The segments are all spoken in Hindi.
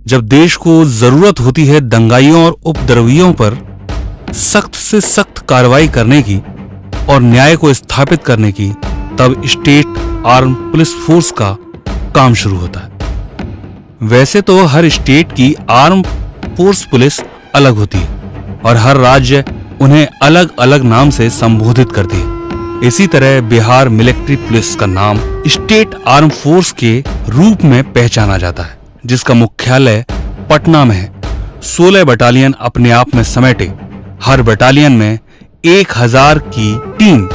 जब देश को जरूरत होती है दंगाइयों और उपद्रवियों पर सख्त से सख्त कार्रवाई करने की और न्याय को स्थापित करने की, तब स्टेट आर्म पुलिस फोर्स का काम शुरू होता है। वैसे तो हर स्टेट की आर्म फोर्स पुलिस अलग होती है और हर राज्य उन्हें अलग अलग नाम से संबोधित करती है। इसी तरह बिहार मिलिट्री पुलिस का नाम स्टेट आर्म फोर्स के रूप में पहचाना जाता है, जिसका मुख्यालय पटना में है। 16 बटालियन अपने आप में समेटे, हर बटालियन में 1000 की टीम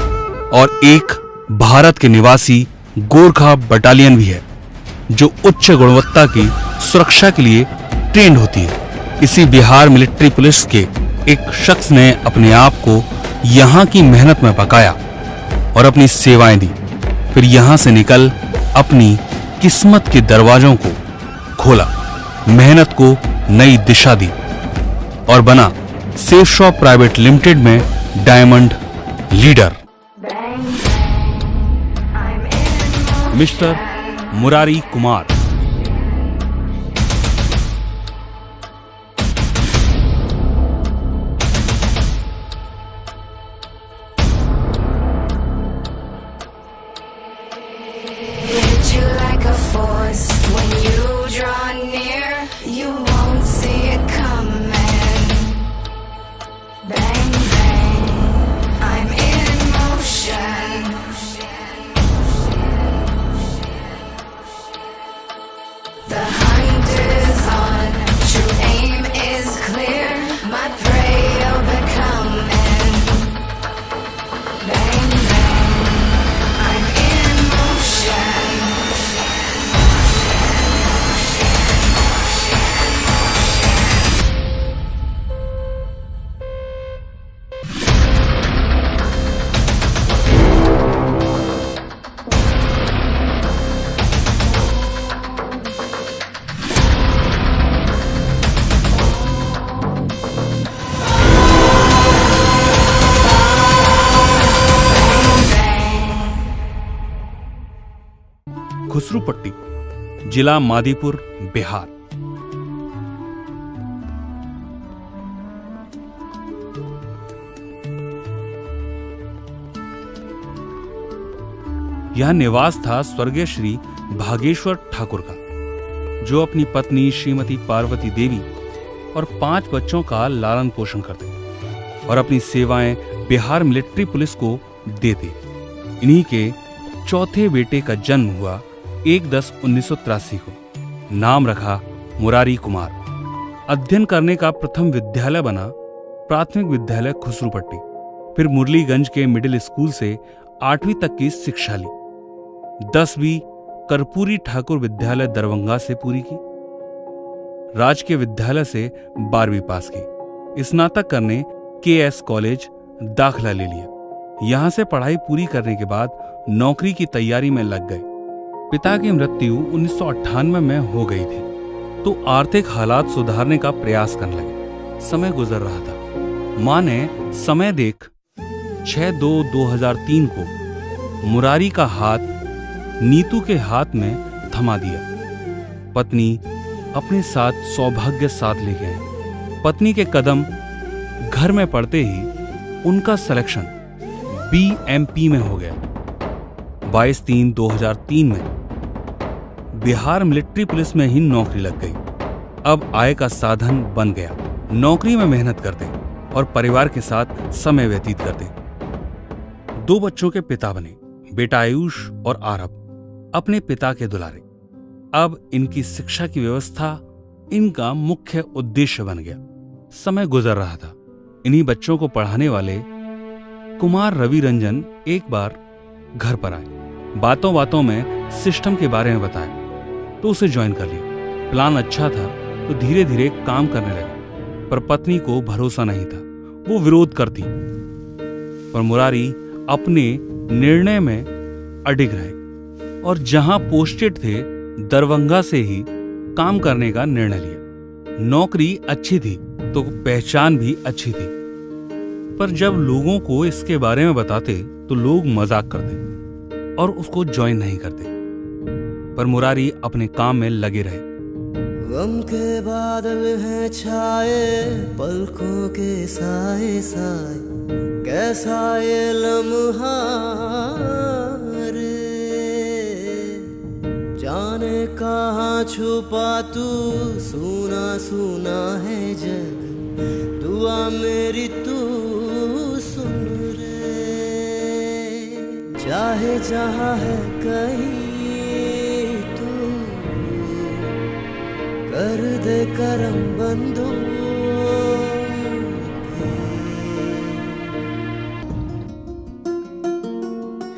और एक भारत के निवासी गोरखा बटालियन भी है, जो उच्च गुणवत्ता की सुरक्षा के लिए ट्रेंड होती है। इसी बिहार मिलिट्री पुलिस के एक शख्स ने अपने आप को यहाँ की मेहनत में पकाया और अपनी सेवाएं दी। फिर यहाँ से निकल अपनी किस्मत के दरवाजों को खोला, मेहनत को नई दिशा दी और बना सेफ शॉप प्राइवेट लिमिटेड में diamond leader. Mister Murari Kumar. Khusrupatti, जिला मादीपुर, बिहार। यह निवास था स्वर्गीय श्री भागेश्वर ठाकुर का, जो अपनी पत्नी श्रीमती पार्वती देवी और 5 बच्चों का लालन पोषण करते और अपनी सेवाएं बिहार मिलिट्री पुलिस को देते। इन्हीं के चौथे बेटे का जन्म हुआ 1/10/1983 को। नाम रखा मुरारी कुमार। अध्ययन करने का प्रथम विद्यालय बना प्राथमिक विद्यालय खुसरूपट्टी। फिर मुरलीगंज के मिडिल स्कूल से 8वीं तक की शिक्षा ली। 10वीं कर्पूरी ठाकुर विद्यालय दरभंगा से पूरी की। राजकीय विद्यालय से 12वीं पास की। स्नातक करने KS कॉलेज दाखिला ले लिया। यहां से पढ़ाई पूरी करने के बाद नौकरी की तैयारी में लग गए। पिता की मृत्यु 1998 में हो गई थी, तो आर्थिक हालात सुधारने का प्रयास करने लगे। समय गुजर रहा था। मां ने समय देख 6/2/2003 को मुरारी का हाथ नीतू के हाथ में थमा दिया। पत्नी अपने साथ सौभाग्य साथ ले गए। पत्नी के कदम घर में पड़ते ही उनका सिलेक्शन BMP में हो गया। 22/3/2003 में बिहार मिलिट्री पुलिस में ही नौकरी लग गई। अब आय का साधन बन गया। नौकरी में मेहनत करते और परिवार के साथ समय व्यतीत करते। 2 बच्चों के पिता बने, बेटा आयुष और आरव, अपने पिता के दुलारे। अब इनकी शिक्षा की व्यवस्था इनका मुख्य उद्देश्य बन गया। समय गुजर रहा था। इन्हीं बच्चों को पढ़ाने वाले कुमार रवि रंजन एक बार घर पर आए। बातों बातों में सिस्टम के बारे में बताया, तो उसे ज्वाइन कर लिया। प्लान अच्छा था तो धीरे धीरे काम करने लगे, पर पत्नी को भरोसा नहीं था। वो विरोध करती, पर मुरारी अपने निर्णय में अडिग रहे और जहां पोस्टेड थे दरभंगा से ही काम करने का निर्णय लिया। नौकरी अच्छी थी तो पहचान भी अच्छी थी, पर जब लोगों को इसके बारे में बताते तो लोग मजाक करते और उसको ज्वाइन नहीं करते। पर मुरारी अपने काम में लगे रहे। गम के बादल हैं छाए पलकों के साए साए, कैसा ये लम्हा रे, जाने कहाँ छुपा तू, सुना सुना है जग, दुआ मेरी तू सुन रे, चाहे जहाँ है कहीं कर दे करम बंदो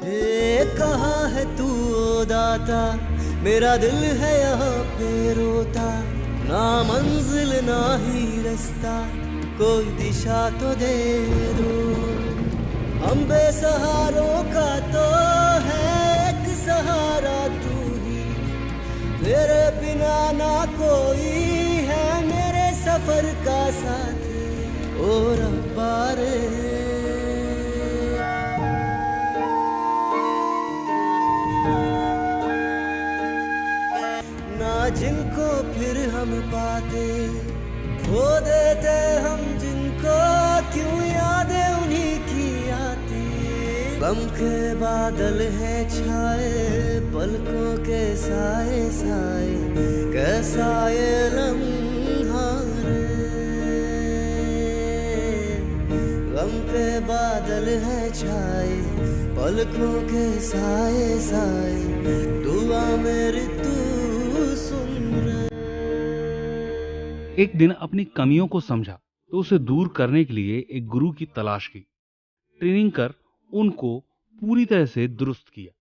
हे, कहाँ है तू ओ दाता, मेरा दिल है यहाँ पे रोता, ना मंजिल ना ही रास्ता, कोई दिशा तो दे दो। हम बेसहारों का तो है एक सहारा तू, तेरे बिना ना कोई है मेरे सफर का साथ, ओ रब्बा रे। ना जिनको फिर हम पाते, खो देते हम जिनको, क्यों यादें उन्हीं की आती। गम के बादल हैं छाए पलकों के साए साए, कैसा ये लम्हा रे, गम के बादल हैं छाए पलकों के साए साए, दुआ मेरी तू सुन रे। एक दिन अपनी कमियों को समझा तो उसे दूर करने के लिए एक गुरु की तलाश की, ट्रेनिंग कर उनको पूरी तरह से दुरुस्त किया,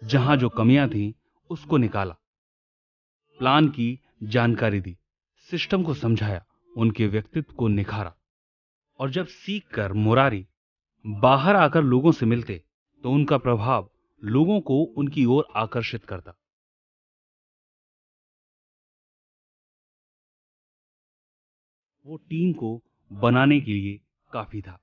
जहां जो कमियां थीं उसको निकाला, प्लान की जानकारी दी, सिस्टम को समझाया, उनके व्यक्तित्व को निखारा। और जब सीख कर मुरारी बाहर आकर लोगों से मिलते तो उनका प्रभाव लोगों को उनकी ओर आकर्षित करता। वो टीम को बनाने के लिए काफी था।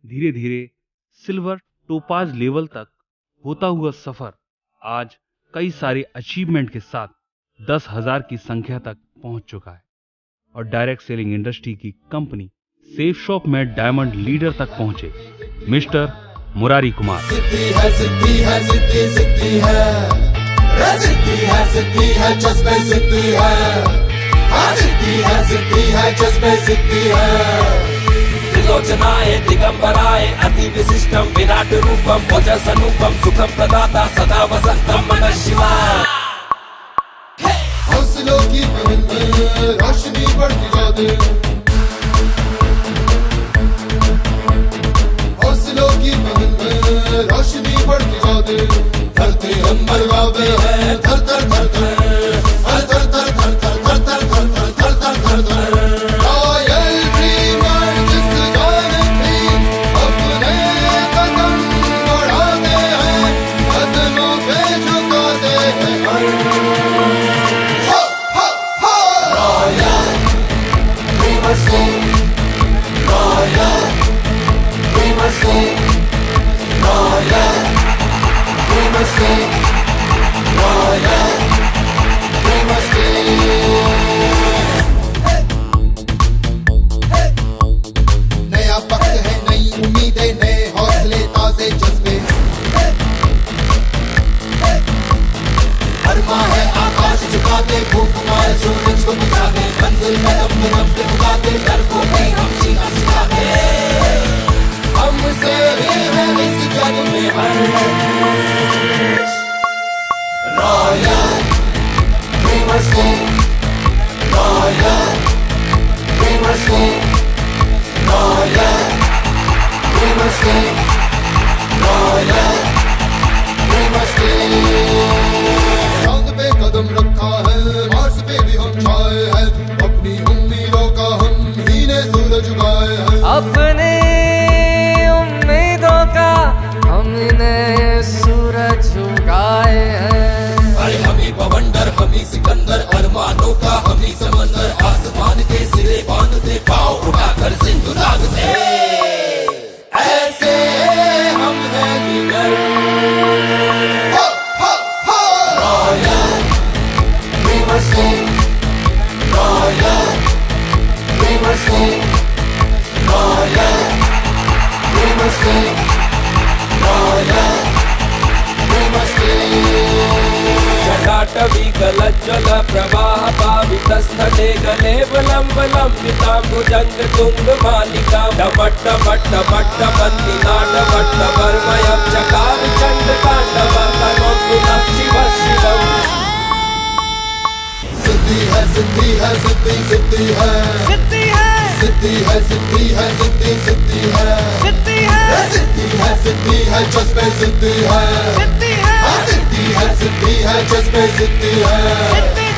धीरे धीरे सिल्वर टोपाज लेवल तक होता हुआ सफर आज कई सारे अचीवमेंट के साथ 10,000 की संख्या तक पहुंच चुका है और डायरेक्ट सेलिंग इंडस्ट्री की कंपनी सेफ शॉप में डायमंड लीडर तक पहुंचे मिस्टर मुरारी कुमार। सिद्धि है सिद्धि है सिद्धि सिद्धि है, सिद्धि है सिद्धि है जज्बे सिद्धि है, सिद्धि है सिद्धि है जज्बे सिद्धि है। त्रिलोचनाय दिगंबराय अति विशिष्टम विराट रूपम ओजस अनुपम सुखम प्रदाता सदा वसंतम मनः शिवाय। हौसलों की महल में रोशनी बढ़ती जाती, हौसलों की महल में रोशनी बढ़ती जाती, धरती अंबर गावे है थर थर थर थर थर थर थर थर थर थर थर थर थर थर थर। नया वक्त है, नई उम्मीदें, नए हौसले, ताजे जज्बे, अरमा है आकाश झुकाते, भूख मारे सूरज को बुझाते, मंजिल कदम कदम पे उगाते, डर को भी हम जीना सिखाते, हमसे ही है इस जग में हर royal we must go royal, we must go royal, we must go royal, we must go। चांद पे कदम रखा है, मार्स पे भी हम छाए हैं, अपनी उम्मीदों का हम ही ने सूरज उगाए हैं, अपनी उम्मीदों का हमने सूरज उगाए हैं। अरे हमी बवंडर हमी सिकंदर, अरमानों का हमी समंदर, आसमान के सिरे बांधते गलज्जल प्रवाह पावितस्थले गले लम्बिताम्बुजङ्ग तुङ्ग मालिका डमट्ट मट्ट मट्ट बन्दिनाट मट्ट वर्मयं चकार चण्डताण्डव तनोतुनं शिव शिवम् सिद्धि है सिद्धि है सिद्धि सिद्धि है सिद्धि है सिद्धि है सिद्धि है सिद्धि सिद्धि है सिद्धि है सिद्धि है जिसमें सिद्धि है सिद्धि है सिद्धि है जिसमें सिद्धि है सिद्धि